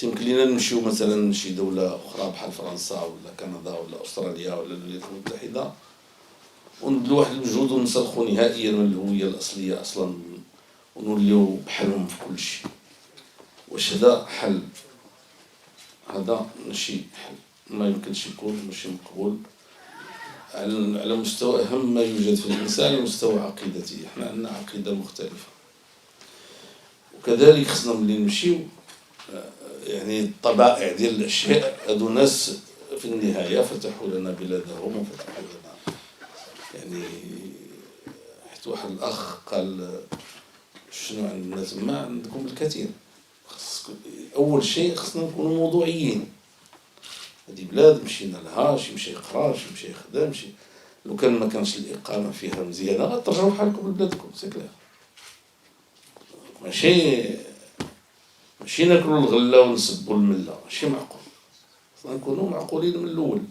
يمكن لينا نمشيو مثلا لشي دولة أخرى بحال فرنسا ولا كندا ولا أستراليا ولا الولايات المتحدة ونبدلو واحد الوجود ونسلخو نهائيا من الهوية الأصلية أصلا ونوليو بحالهم في كل شيء. واش هذا حل؟ هذا ماشي حل، ما يمكنش يكون، ماشي مقبول على مستوى أهم ما يوجد في الإنسان، على مستوى عقيدته. احنا عندنا عقيدة مختلفة، وكذلك خصنا ملي نمشيو يعني الطبائع ديال الأشياء. هادو ناس في النهاية فتحوا لنا بلادهم وفتحوا لنا يعني. حيت واحد الأخ قال شنو عندنا تما؟ عندكم الكثير. أول شيء خصنا نكونوا موضوعيين. هذه بلاد مشينا لها، شي مشى يقرا، شي مشى يخدم، شي لو كان ما كانش الإقامة فيها مزيانة غترجعوا بحالكم لبلادكم، سي كلير. ماشي ناكلوا الغلة ونسبوا الملة، ماشي معقول. خصنا نكونوا معقولين من الأول.